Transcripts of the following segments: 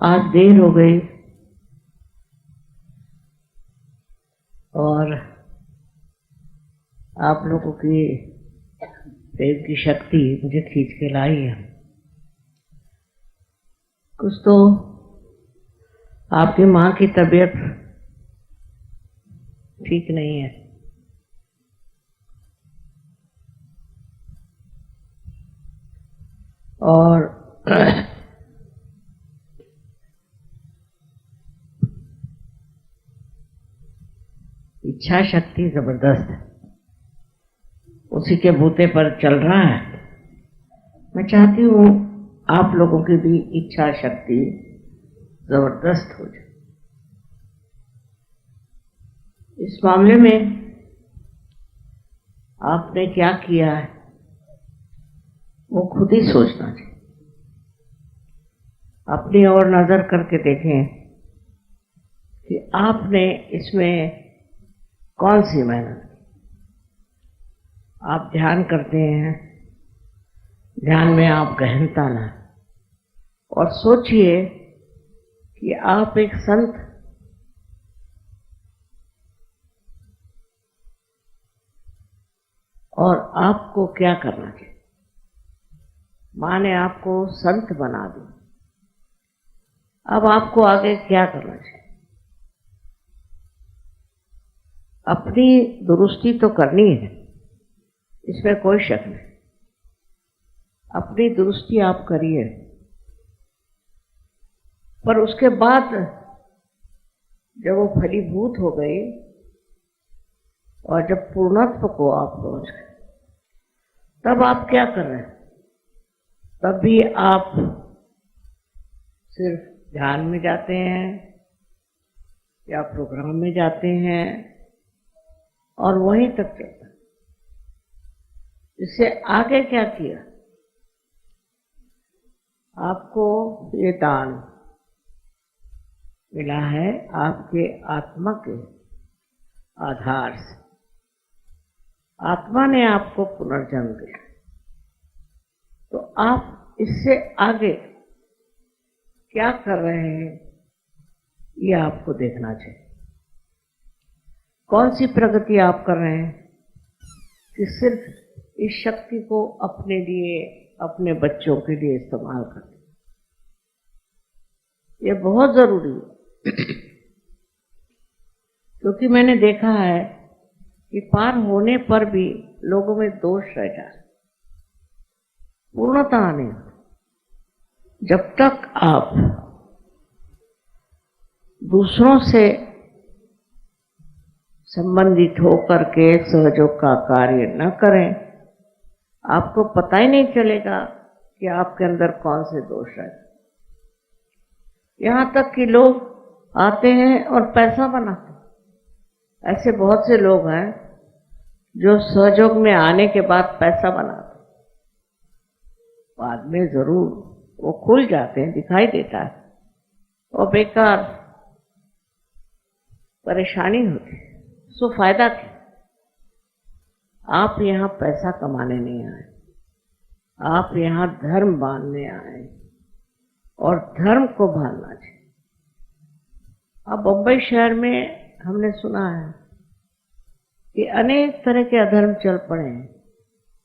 आज देर हो गई और आप लोगों की प्रेम की शक्ति मुझे खींच के लाई है। कुछ तो आपकी माँ की तबीयत ठीक नहीं है और इच्छा शक्ति जबरदस्त है, उसी के बूते पर चल रहा है। मैं चाहती हूँ आप लोगों की भी इच्छा शक्ति जबरदस्त हो जाए। इस मामले में आपने क्या किया है वो खुद ही सोचना चाहिए। अपनी ओर नजर करके देखें कि आपने इसमें कौन सी मेहनत की। आप ध्यान करते हैं, ध्यान में आप गहनता लाएं और सोचिए कि आप एक संत और आपको क्या करना चाहिए। माँ ने आपको संत बना दिया, अब आपको आगे क्या करना चाहिए। अपनी दुरुस्ती तो करनी है, इसमें कोई शक नहीं। अपनी दुरुस्ती आप करिए, पर उसके बाद जब वो फलीभूत हो गई और जब पूर्णत्व को आप पहुंच गए, तब आप क्या कर रहे हैं। तब भी आप सिर्फ ध्यान में जाते हैं या प्रोग्राम में जाते हैं और वहीं तक चलता है। इससे आगे क्या किया। आपको ये दान मिला है आपके आत्मा के आधार से। आत्मा ने आपको पुनर्जन्म दिया, तो आप इससे आगे क्या कर रहे हैं ये आपको देखना चाहिए। कौन सी प्रगति आप कर रहे हैं कि सिर्फ इस शक्ति को अपने लिए, अपने बच्चों के लिए इस्तेमाल करते। ये बहुत जरूरी है क्योंकि मैंने देखा है कि पार होने पर भी लोगों में दोष रह जाता, पूर्णता नहीं। जब तक आप दूसरों से संबंधित होकर के सहयोग का कार्य न करें, आपको पता ही नहीं चलेगा कि आपके अंदर कौन से दोष है। यहां तक कि लोग आते हैं और पैसा बनाते हैं। ऐसे बहुत से लोग हैं जो सहयोग में आने के बाद पैसा बनाते हैं, बाद में जरूर वो खुल जाते हैं, दिखाई देता है और बेकार परेशानी होती है। सो फायदा क्या। आप यहां पैसा कमाने नहीं आए, आप यहां धर्म बांधने आए और धर्म को बांधना चाहिए। अब बंबई शहर में हमने सुना है कि अनेक तरह के अधर्म चल पड़े हैं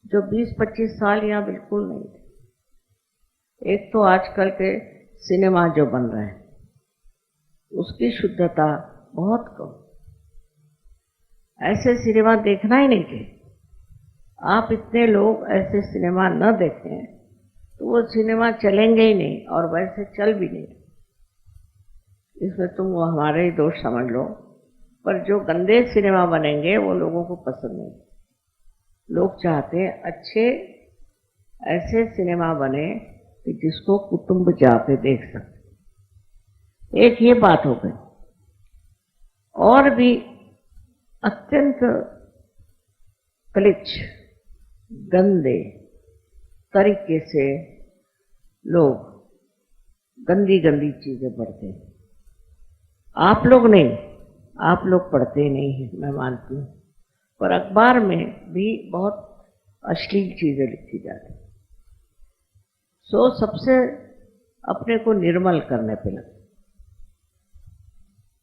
जो 20-25 साल यहां बिल्कुल नहीं थे। एक तो आजकल के सिनेमा जो बन रहे हैं उसकी शुद्धता बहुत कम। ऐसे सिनेमा देखना ही नहीं चाहिए। आप इतने लोग ऐसे सिनेमा न देखें तो वो सिनेमा चलेंगे ही नहीं और वैसे चल भी नहीं। इसमें तुम वो हमारे ही दोष समझ लो, पर जो गंदे सिनेमा बनेंगे वो लोगों को पसंद नहीं। लोग चाहते हैं अच्छे ऐसे सिनेमा बने कि जिसको कुटुंब जाके देख सके। एक ये बात हो गई। और भी अत्यंत क्लिच गंदे तरीके से लोग गंदी गंदी चीजें पढ़ते हैं। आप लोग नहीं, आप लोग पढ़ते नहीं हैं, मैं मानती हूँ, पर अखबार में भी बहुत अश्लील चीजें लिखी जाती। सो सबसे अपने को निर्मल करने पे लगे।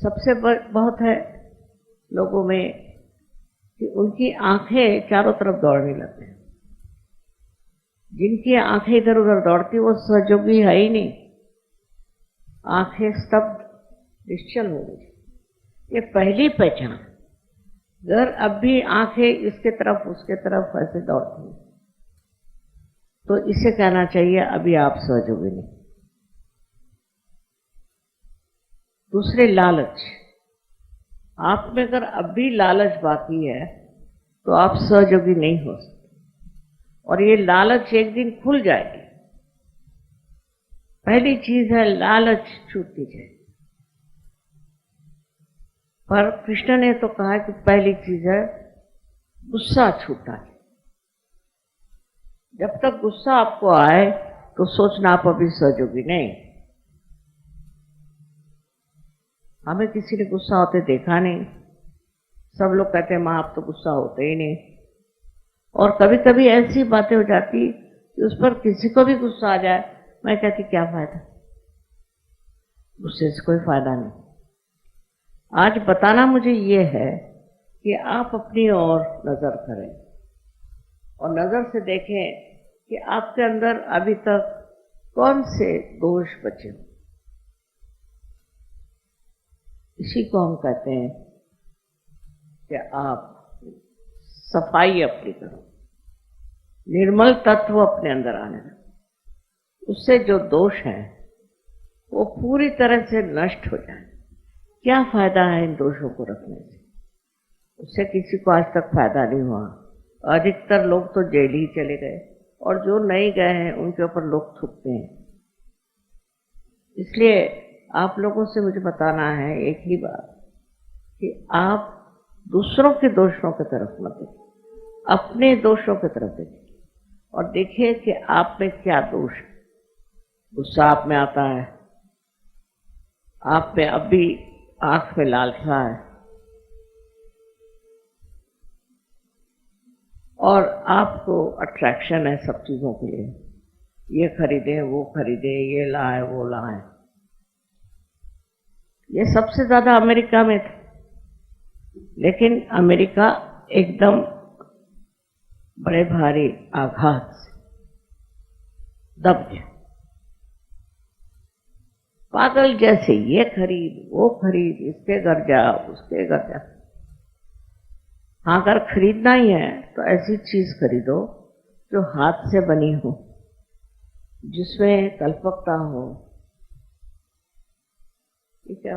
सबसे बहुत है लोगों में कि उनकी आंखें चारों तरफ दौड़ने लगते हैं। जिनकी आंखें इधर उधर दौड़ती वो सहयोगी है ही नहीं। आंखें स्तब्ध निश्चल हो गई। ये पहली पहचान। अगर अब भी आंखें इसके तरफ उसके तरफ ऐसे दौड़ती हैं तो इसे कहना चाहिए अभी आप सहयोगी नहीं। दूसरे लालच। आप में अगर अब भी लालच बाकी है तो आप सहयोगी नहीं हो सकते, और ये लालच एक दिन खुल जाएगी। पहली चीज है लालच छूटनी चाहिए। पर कृष्ण ने तो कहा कि पहली चीज है गुस्सा छूटना चाहिए। जब तक गुस्सा आपको आए तो सोचना आप अभी सहयोगी नहीं। हमें किसी ने गुस्सा होते देखा नहीं। सब लोग कहते हैं माँ आप तो गुस्सा होते ही नहीं। और कभी कभी ऐसी बातें हो जाती कि उस पर किसी को भी गुस्सा आ जाए, मैं कहती क्या फायदा, गुस्से से कोई फायदा नहीं। आज बताना मुझे ये है कि आप अपनी ओर नजर करें और नजर से देखें कि आपके अंदर अभी तक कौन से दोष बचे हो। इसी को हम कहते हैं कि आप सफाई अपनी करो, निर्मल तत्व अपने अंदर आने लगे। उससे जो दोष है वो पूरी तरह से नष्ट हो जाए। क्या फायदा है इन दोषों को रखने से? उससे किसी को आज तक फायदा नहीं हुआ। अधिकतर लोग तो जेल ही चले गए, और जो नहीं गए हैं उनके ऊपर लोग थूकते हैं। इसलिए आप लोगों से मुझे बताना है एक ही बात कि आप दूसरों के दोषों की तरफ मत देखिए, अपने दोषों की तरफ देखिए और देखिए कि आप में क्या दोष है। गुस्सा आप में आता है, आप में अब भी आंख में लालसा है, और आपको अट्रैक्शन है सब चीजों के लिए, ये खरीदे वो खरीदे, ये लाए वो लाए। ये सबसे ज्यादा अमेरिका में था, लेकिन अमेरिका एकदम बड़े भारी आघात से दब गया। पागल जैसे ये खरीद वो खरीद, इसके घर जा उसके घर जा। हाँ, अगर खरीदना ही है तो ऐसी चीज खरीदो जो हाथ से बनी हो, जिसमें कल्पकता हो। ठीक है,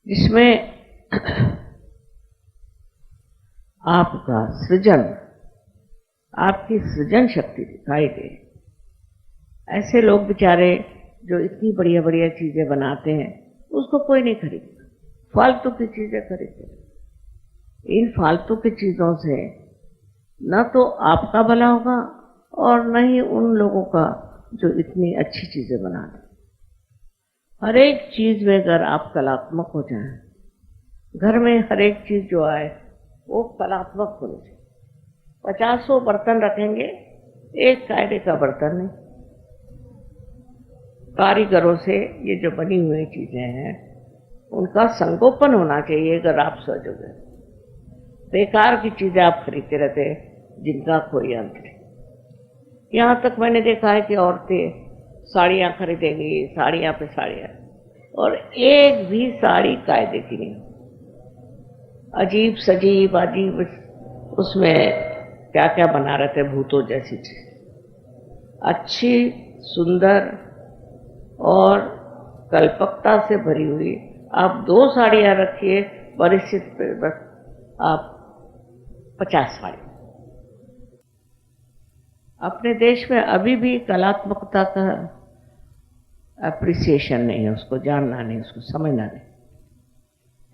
जिसमें आपका सृजन, आपकी सृजन शक्ति दिखाई दे। ऐसे लोग बेचारे जो इतनी बढ़िया बढ़िया चीजें बनाते हैं उसको कोई नहीं खरीदता, फालतू की चीजें खरीदते। इन फालतू की चीजों से न तो आपका भला होगा और न ही उन लोगों का जो इतनी अच्छी चीजें बनाते। हर एक चीज में अगर आप कलात्मक हो जाए, घर में हर एक चीज जो आए वो कलात्मक होनी चाहिए। 50 बर्तन रखेंगे, एक कायदे का बर्तन नहीं। कारीगरों से ये जो बनी हुई चीजें हैं उनका संगोपन होना चाहिए। अगर आप सोचोगे बेकार की चीजें आप खरीदते रहते जिनका कोई अंत नहीं। यहाँ तक मैंने देखा है कि औरतें साड़ियाँ खरीदेंगी, साड़ियाँ पे साड़ियाँ, और एक भी साड़ी कायदे की नहीं। अजीब सजीब अजीब उसमें क्या क्या बना रहे थे, भूतों जैसी चीज। अच्छी सुंदर और कल्पकता से भरी हुई आप 2 साड़ियाँ रखिए, परिस्थिति पे बस आप 50 साड़ी। अपने देश में अभी भी कलात्मकता का अप्रिसिएशन नहीं है, उसको जानना नहीं, उसको समझना नहीं।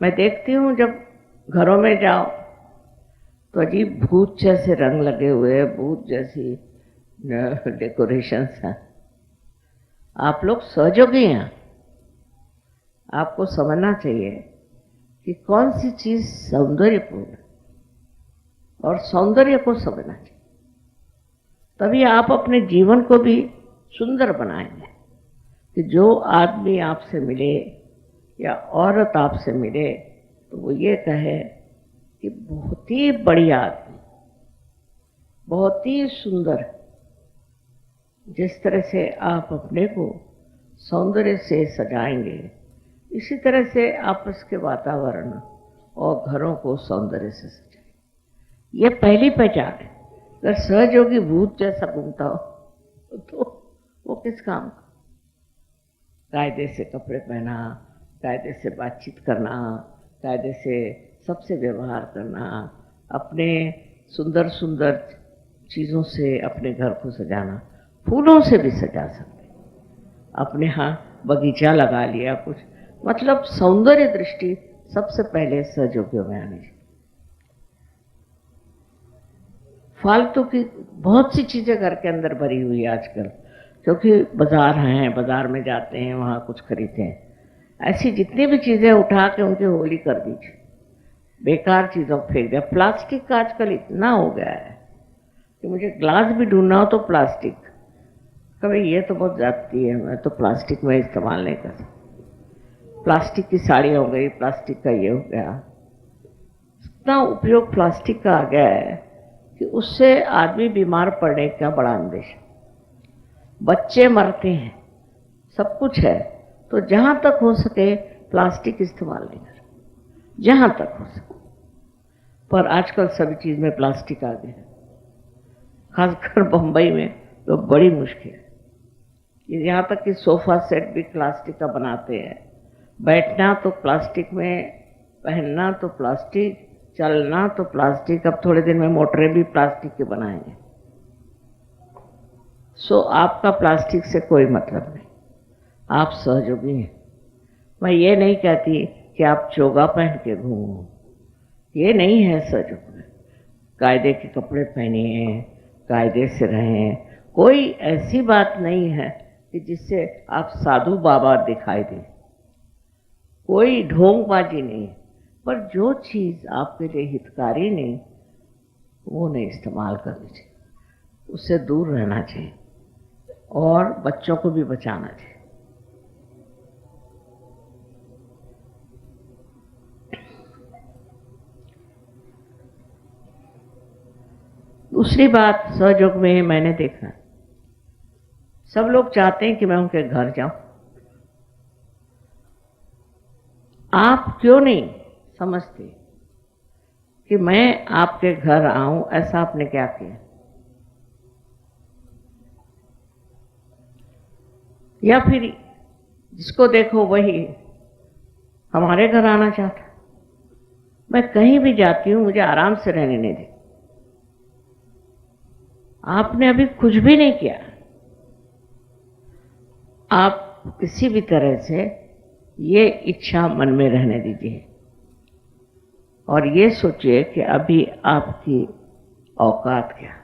मैं देखती हूँ जब घरों में जाओ तो अजीब भूत जैसे रंग लगे हुए, भूत जैसी डेकोरेशंस हैं। आप लोग सहयोगी हैं। आपको समझना चाहिए कि कौन सी चीज सौंदर्यपूर्ण है और सौंदर्य को समझना चाहिए। तभी आप अपने जीवन को भी सुंदर बनाएंगे कि जो आदमी आपसे मिले या औरत आपसे मिले तो वो ये कहे कि बहुत ही बढ़िया आदमी, बहुत ही सुंदर। जिस तरह से आप अपने को सौंदर्य से सजाएंगे, इसी तरह से आपस के वातावरण और घरों को सौंदर्य से सजाएंगे। ये पहली पहचान है। अगर सहयोगी भूत जैसा घूमता हो तो वो किस काम का? कायदे से कपड़े पहना, कायदे से बातचीत करना, कायदे से सबसे व्यवहार करना, अपने सुंदर सुंदर चीज़ों से अपने घर को सजाना, फूलों से भी सजा सकते, अपने यहाँ बगीचा लगा लिया कुछ, मतलब सौंदर्य दृष्टि सबसे पहले सहयोगियों में आनी चाहिए। फालतू की बहुत सी चीज़ें घर के अंदर भरी हुई है आजकल, क्योंकि बाजार हैं, बाजार में जाते हैं, वहाँ कुछ खरीदते हैं। ऐसी जितनी भी चीज़ें उठा के उनकी होली कर दीजिए, बेकार चीज़ों को फेंक दिया। प्लास्टिक का आजकल इतना हो गया है कि मुझे ग्लास भी ढूंढना हो तो प्लास्टिक। कभी ये तो बहुत जाती है, मैं तो प्लास्टिक में इस्तेमाल नहीं कर सकती। प्लास्टिक की साड़ी हो गई, प्लास्टिक का ये हो गया। इतना उपयोग प्लास्टिक का आ गया है कि उससे आदमी बीमार पड़ने का बड़ा अंदेशा। बच्चे मरते हैं, सब कुछ है, तो जहां तक हो सके प्लास्टिक इस्तेमाल नहीं करें, जहां तक हो सके। पर आजकल सभी चीज में प्लास्टिक आ गया है, खासकर बंबई में तो बड़ी मुश्किल है। यहाँ तक कि सोफा सेट भी प्लास्टिक का बनाते हैं, बैठना तो प्लास्टिक में, पहनना तो प्लास्टिक, चलना तो प्लास्टिक। अब थोड़े दिन में मोटरें भी प्लास्टिक के बनाएंगे। सो आपका प्लास्टिक से कोई मतलब नहीं, आप सहयोगी हैं। मैं ये नहीं कहती कि आप चोगा पहन के घूमो, ये नहीं है सहयोग। कायदे के कपड़े पहनिए, कायदे से रहें। कोई ऐसी बात नहीं है कि जिससे आप साधु बाबा दिखाई दे, कोई ढोंगबाजी नहीं है। पर जो चीज़ आपके लिए हितकारी नहीं, वो नहीं इस्तेमाल करनी चाहिए, उससे दूर रहना चाहिए और बच्चों को भी बचाना चाहिए। दूसरी बात सहयोग में मैंने देखा, सब लोग चाहते हैं कि मैं उनके घर जाऊं। आप क्यों नहीं समझते कि मैं आपके घर आऊं? ऐसा आपने क्या किया? या फिर जिसको देखो वही हमारे घर आना चाहता। मैं कहीं भी जाती हूं, मुझे आराम से रहने नहीं देती। आपने अभी कुछ भी नहीं किया। आप किसी भी तरह से ये इच्छा मन में रहने दीजिए और ये सोचिए कि अभी आपकी औकात क्या,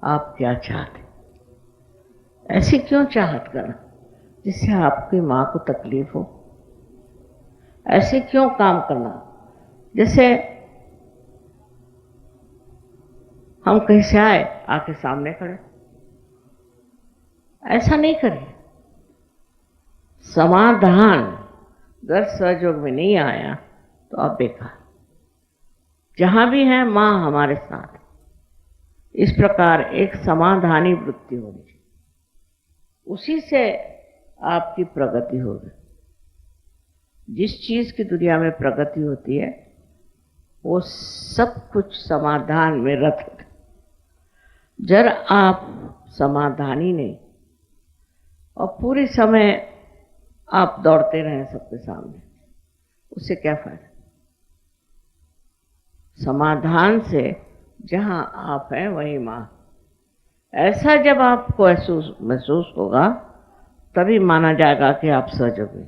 आप क्या चाहते। ऐसी क्यों चाहत करना जिससे आपकी माँ को तकलीफ हो? ऐसे क्यों काम करना जैसे हम कहीं से आए आके सामने खड़े? ऐसा नहीं करें। समाधान अगर सहयोग में नहीं आया तो आप बेकार। जहां भी है मां हमारे साथ, इस प्रकार एक समाधानी वृत्ति होनी चाहिए, उसी से आपकी प्रगति होगी। जिस चीज की दुनिया में प्रगति होती है वो सब कुछ समाधान में रत है। जब आप समाधानी नहीं और पूरे समय आप दौड़ते रहें सबके सामने, उससे क्या फायदा? समाधान से जहां आप हैं वही मां। ऐसा जब आपको महसूस होगा तभी माना जाएगा कि आप सहयोगी।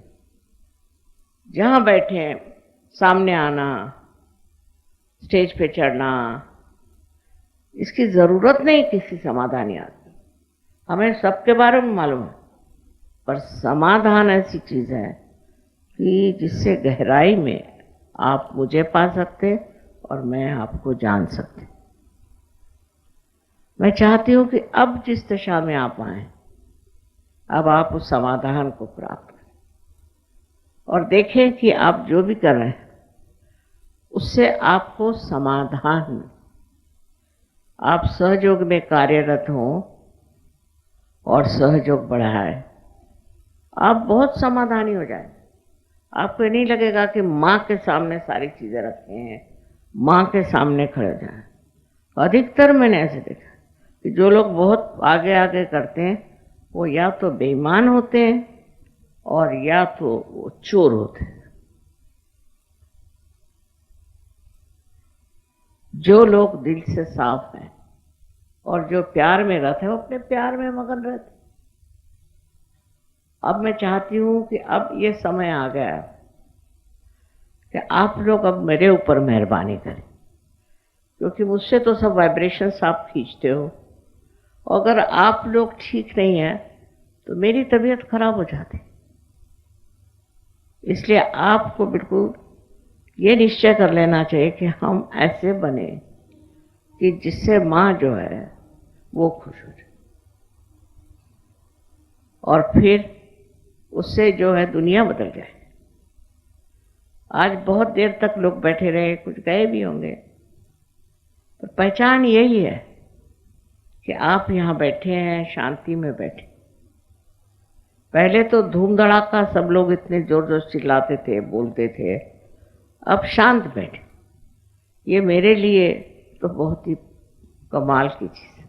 जहां बैठे हैं सामने आना, स्टेज पे चढ़ना, इसकी जरूरत नहीं किसी समाधानी आदमी। हमें सबके बारे में मालूम है, पर समाधान ऐसी चीज है कि जिससे गहराई में आप मुझे पा सकते और मैं आपको जान सकती। मैं चाहती हूं कि अब जिस दशा में आप आए, अब आप उस समाधान को प्राप्त करें और देखें कि आप जो भी कर रहे हैं उससे आपको समाधान मिले। आप सहयोग में कार्यरत हों और सहयोग बढ़ाएं, आप बहुत समाधानी हो जाए। आपको नहीं लगेगा कि माँ के सामने सारी चीजें रखी हैं, माँ के सामने खड़े हो जाए। अधिकतर मैंने ऐसे देखा कि जो लोग बहुत आगे आगे करते हैं वो या तो बेईमान होते हैं और या तो वो चोर होते हैं। जो लोग दिल से साफ हैं और जो प्यार में रहते हैं वो अपने प्यार में मगन रहते। अब मैं चाहती हूं कि अब ये समय आ गया है कि आप लोग अब मेरे ऊपर मेहरबानी करें, क्योंकि मुझसे तो सब वाइब्रेशंस आप खींचते हो। अगर आप लोग ठीक नहीं हैं तो मेरी तबीयत खराब हो जाती। इसलिए आपको बिल्कुल ये निश्चय कर लेना चाहिए कि हम ऐसे बने कि जिससे माँ जो है वो खुश हो जाए और फिर उससे जो है दुनिया बदल जाए। आज बहुत देर तक लोग बैठे रहे, कुछ गए भी होंगे, तो पहचान यही है कि आप यहाँ बैठे हैं, शांति में बैठे। पहले तो धूम धड़ाका सब लोग इतने जोर जोर से चिल्लाते थे, बोलते थे, अब शांत बैठे। ये मेरे लिए तो बहुत ही कमाल की चीज़ है।